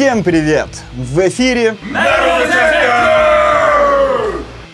Всем привет! В эфире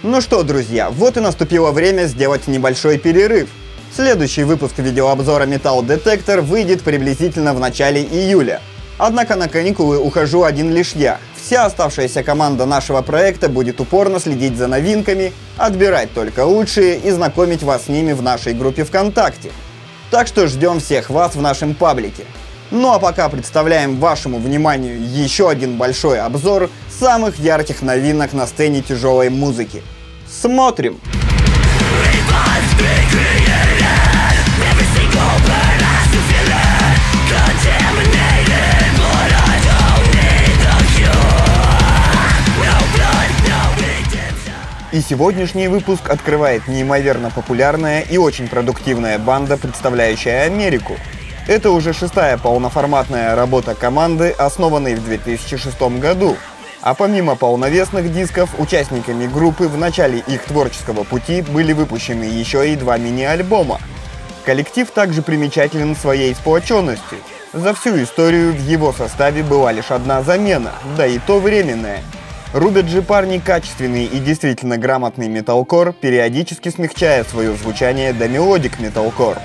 Ну что, друзья, вот и наступило время сделать небольшой перерыв. Следующий выпуск видеообзора Metal Detector выйдет приблизительно в начале июля. Однако на каникулы ухожу один лишь я. Вся оставшаяся команда нашего проекта будет упорно следить за новинками, отбирать только лучшие и знакомить вас с ними в нашей группе ВКонтакте. Так что ждем всех вас в нашем паблике. Ну а пока представляем вашему вниманию еще один большой обзор самых ярких новинок на сцене тяжелой музыки. Смотрим! И сегодняшний выпуск открывает неимоверно популярная и очень продуктивная банда, представляющая Америку. Это уже шестая полноформатная работа команды, основанной в 2006 году. А помимо полновесных дисков, участниками группы в начале их творческого пути были выпущены еще и два мини-альбома. Коллектив также примечателен своей сплоченностью. За всю историю в его составе была лишь одна замена, да и то временная. Рубят же парни качественный и действительно грамотный металкор, периодически смягчая свое звучание до мелодик металкор.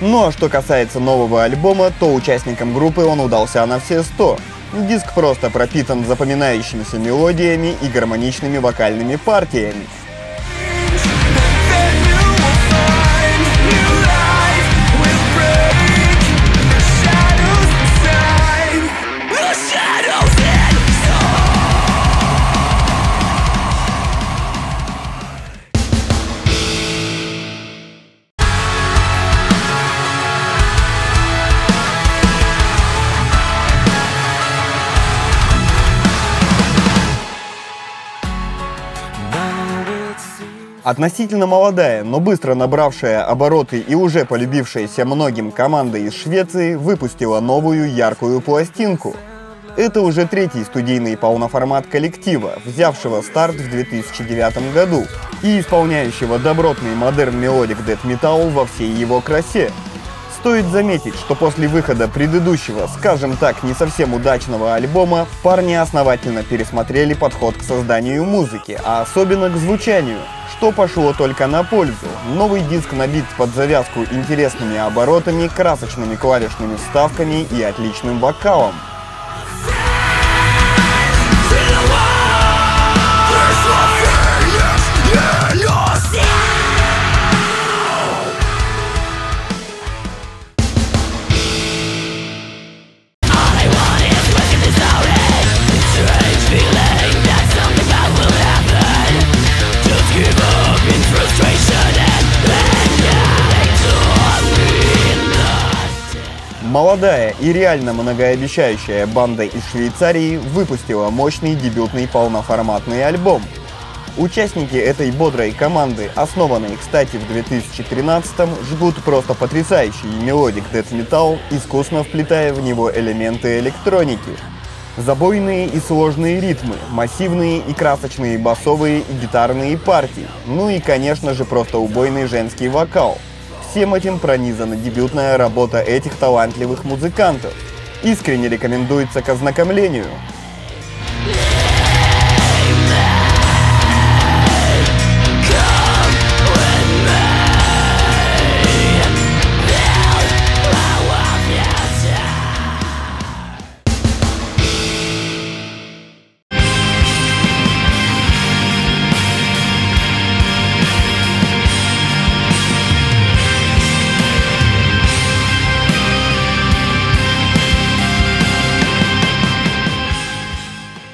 Ну а что касается нового альбома, то участникам группы он удался на все 100. Диск просто пропитан запоминающимися мелодиями и гармоничными вокальными партиями. Относительно молодая, но быстро набравшая обороты и уже полюбившаяся многим команда из Швеции выпустила новую яркую пластинку. Это уже третий студийный полноформат коллектива, взявшего старт в 2009 году и исполняющего добротный модерн мелодик дэт метал во всей его красе. Стоит заметить, что после выхода предыдущего, скажем так, не совсем удачного альбома, парни основательно пересмотрели подход к созданию музыки, а особенно к звучанию, что пошло только на пользу. Новый диск набит под завязку интересными оборотами, красочными клавишными вставками и отличным вокалом. Молодая и реально многообещающая банда из Швейцарии выпустила мощный дебютный полноформатный альбом. Участники этой бодрой команды, основанной, кстати, в 2013-м, жгут просто потрясающий мелодик дэт метал, искусно вплетая в него элементы электроники. Забойные и сложные ритмы, массивные и красочные басовые и гитарные партии, ну и, конечно же, просто убойный женский вокал. Всем этим пронизана дебютная работа этих талантливых музыкантов. Искренне рекомендуется к ознакомлению.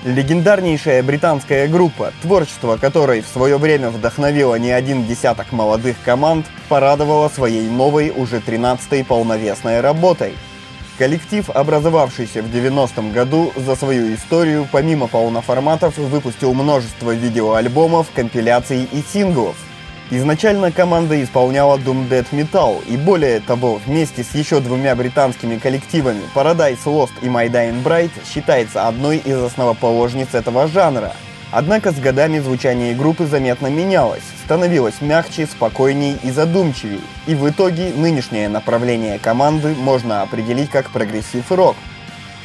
Легендарнейшая британская группа, творчество которой в свое время вдохновило не один десяток молодых команд, порадовала своей новой, уже 13-й полновесной работой. Коллектив, образовавшийся в 90-м году, за свою историю помимо полноформатов выпустил множество видеоальбомов, компиляций и синглов. Изначально команда исполняла Doom Death Metal, и более того, вместе с еще двумя британскими коллективами Paradise Lost и My Dying Bride считается одной из основоположниц этого жанра. Однако с годами звучание группы заметно менялось, становилось мягче, спокойней и задумчивей, и в итоге нынешнее направление команды можно определить как прогрессив-рок.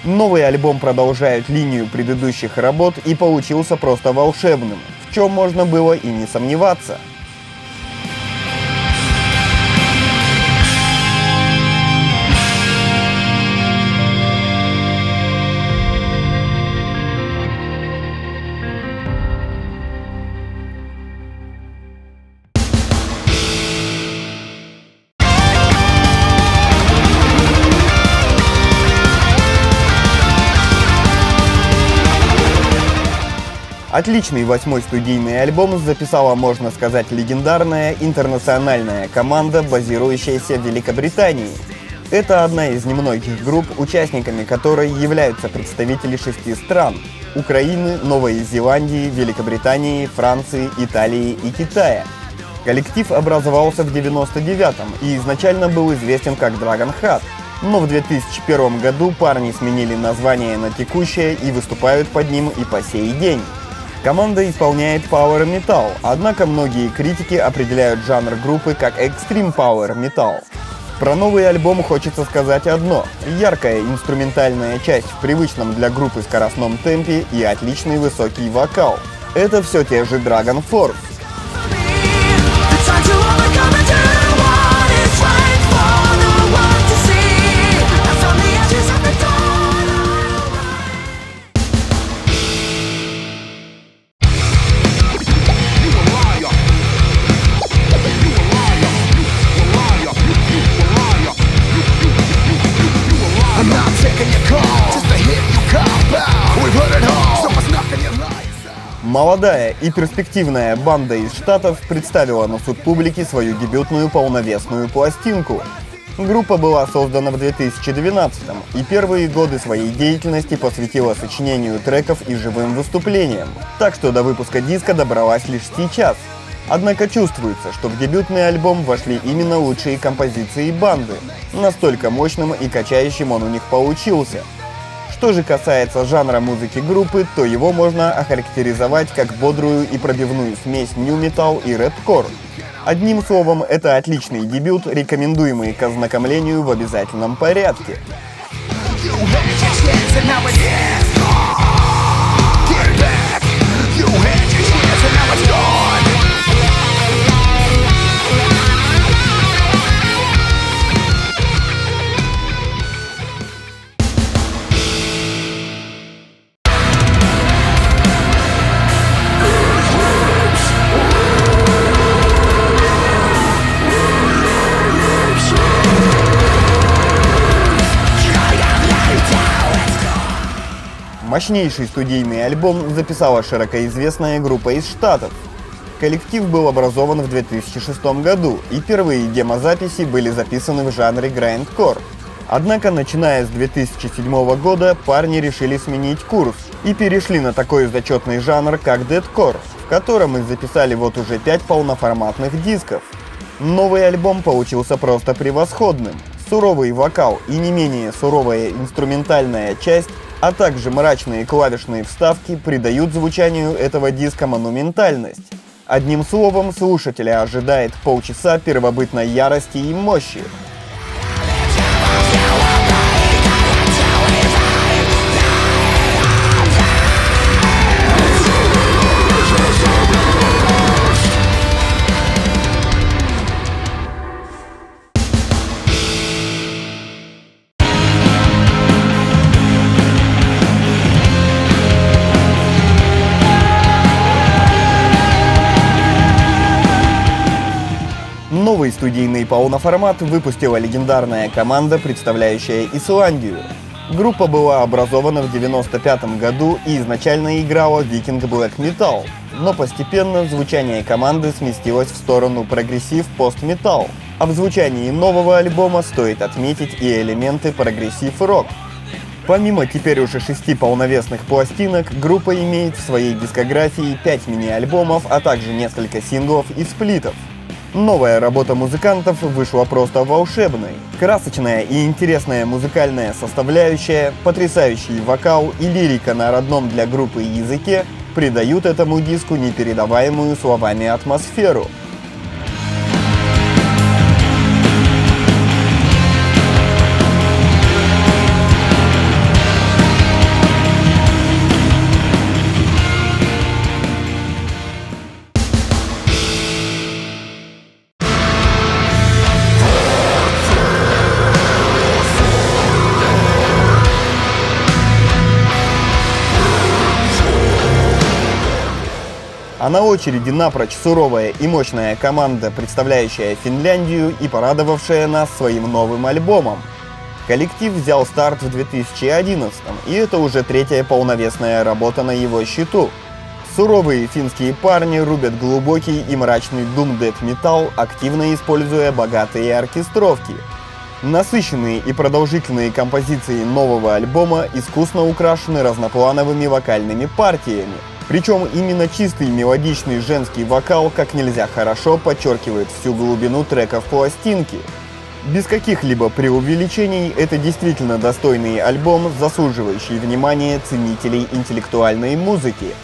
Новый альбом продолжает линию предыдущих работ и получился просто волшебным, в чем можно было и не сомневаться. Отличный 8-й студийный альбом записала, можно сказать, легендарная интернациональная команда, базирующаяся в Великобритании. Это одна из немногих групп, участниками которой являются представители 6 стран – Украины, Новой Зеландии, Великобритании, Франции, Италии и Китая. Коллектив образовался в 1999-м и изначально был известен как Dragon Heart, но в 2001 году парни сменили название на текущее и выступают под ним и по сей день. Команда исполняет Power Metal, однако многие критики определяют жанр группы как Extreme Power Metal. Про новый альбом хочется сказать одно – яркая инструментальная часть в привычном для группы скоростном темпе и отличный высокий вокал. Это все те же Dragon Force. Молодая и перспективная банда из Штатов представила на суд публики свою дебютную полновесную пластинку. Группа была создана в 2012-м и первые годы своей деятельности посвятила сочинению треков и живым выступлениям, так что до выпуска диска добралась лишь сейчас. Однако чувствуется, что в дебютный альбом вошли именно лучшие композиции банды. Настолько мощным и качающим он у них получился. Что же касается жанра музыки группы, то его можно охарактеризовать как бодрую и пробивную смесь нью-метал и рэп-кор. Одним словом, это отличный дебют, рекомендуемый к ознакомлению в обязательном порядке. Мощнейший студийный альбом записала широкоизвестная группа из Штатов. Коллектив был образован в 2006 году, и первые демозаписи были записаны в жанре грайндкор. Однако, начиная с 2007 года, парни решили сменить курс и перешли на такой зачетный жанр, как дэткор, в котором и записали вот уже 5 полноформатных дисков. Новый альбом получился просто превосходным. Суровый вокал и не менее суровая инструментальная часть, а также мрачные клавишные вставки придают звучанию этого диска монументальность. Одним словом, слушателя ожидает полчаса первобытной ярости и мощи. Новый студийный полноформат выпустила легендарная команда, представляющая Исландию. Группа была образована в 1995 году и изначально играла Viking Black Metal, но постепенно звучание команды сместилось в сторону прогрессив пост-метал, а в звучании нового альбома стоит отметить и элементы прогрессив-рок. Помимо теперь уже 6 полновесных пластинок, группа имеет в своей дискографии 5 мини-альбомов, а также несколько синглов и сплитов. Новая работа музыкантов вышла просто волшебной. Красочная и интересная музыкальная составляющая, потрясающий вокал и лирика на родном для группы языке придают этому диску непередаваемую словами атмосферу. А на очереди напрочь суровая и мощная команда, представляющая Финляндию и порадовавшая нас своим новым альбомом. Коллектив взял старт в 2011-м, и это уже третья полновесная работа на его счету. Суровые финские парни рубят глубокий и мрачный doom-death-металл, активно используя богатые оркестровки. Насыщенные и продолжительные композиции нового альбома искусно украшены разноплановыми вокальными партиями. Причем именно чистый мелодичный женский вокал как нельзя хорошо подчеркивает всю глубину треков пластинки. Без каких-либо преувеличений, это действительно достойный альбом, заслуживающий внимания ценителей интеллектуальной музыки.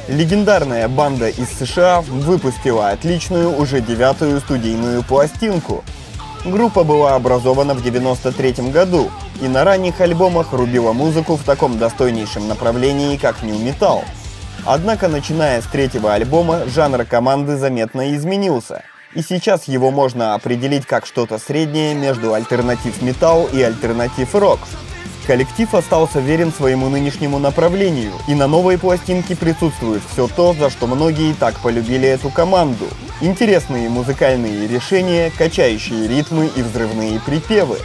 Легендарная банда из США выпустила отличную уже 9-ю студийную пластинку. Группа была образована в 1993 году и на ранних альбомах рубила музыку в таком достойнейшем направлении, как нью-метал. Однако, начиная с 3-го альбома, жанр команды заметно изменился, и сейчас его можно определить как что-то среднее между альтернатив-метал и альтернатив-рок. Коллектив остался верен своему нынешнему направлению, и на новой пластинке присутствует все то, за что многие так полюбили эту команду. Интересные музыкальные решения, качающие ритмы и взрывные припевы.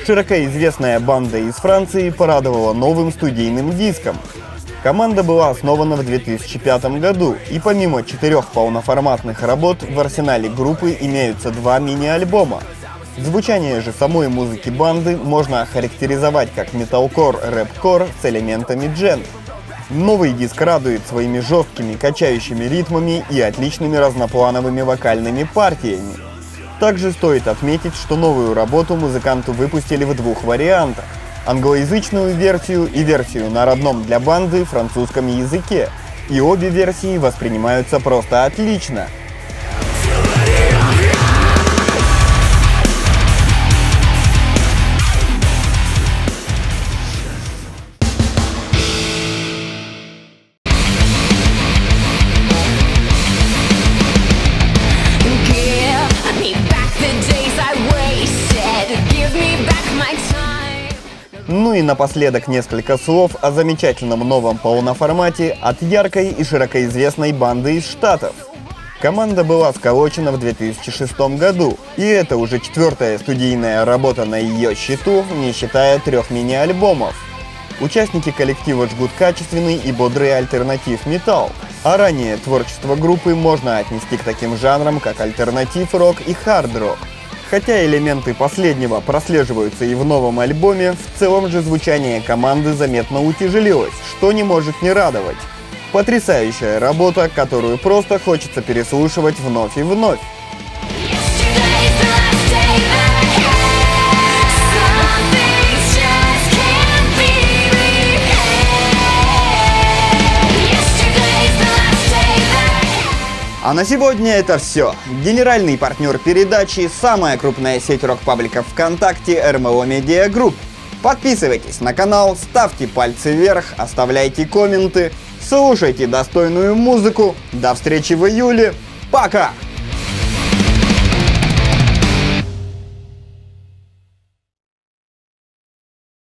Широко известная банда из Франции порадовала новым студийным диском. Команда была основана в 2005 году, и помимо 4 полноформатных работ в арсенале группы имеются 2 мини-альбома. Звучание же самой музыки банды можно охарактеризовать как металкор, рэп-кор с элементами джен. Новый диск радует своими жесткими качающими ритмами и отличными разноплановыми вокальными партиями. Также стоит отметить, что новую работу музыканты выпустили в 2 вариантах – англоязычную версию и версию на родном для банды французском языке. И обе версии воспринимаются просто отлично. Ну и напоследок несколько слов о замечательном новом полноформате от яркой и широко известной банды из Штатов. Команда была сколочена в 2006 году, и это уже 4-я студийная работа на ее счету, не считая 3 мини-альбомов. Участники коллектива жгут качественный и бодрый альтернатив-металл, а ранее творчество группы можно отнести к таким жанрам, как альтернатив-рок и хард-рок. Хотя элементы последнего прослеживаются и в новом альбоме, в целом же звучание команды заметно утяжелилось, что не может не радовать. Потрясающая работа, которую просто хочется переслушивать вновь и вновь. А на сегодня это все. Генеральный партнер передачи – самая крупная сеть рок-пабликов ВКонтакте РМЛ Media Group. Подписывайтесь на канал, ставьте пальцы вверх, оставляйте комменты, слушайте достойную музыку. До встречи в июле. Пока!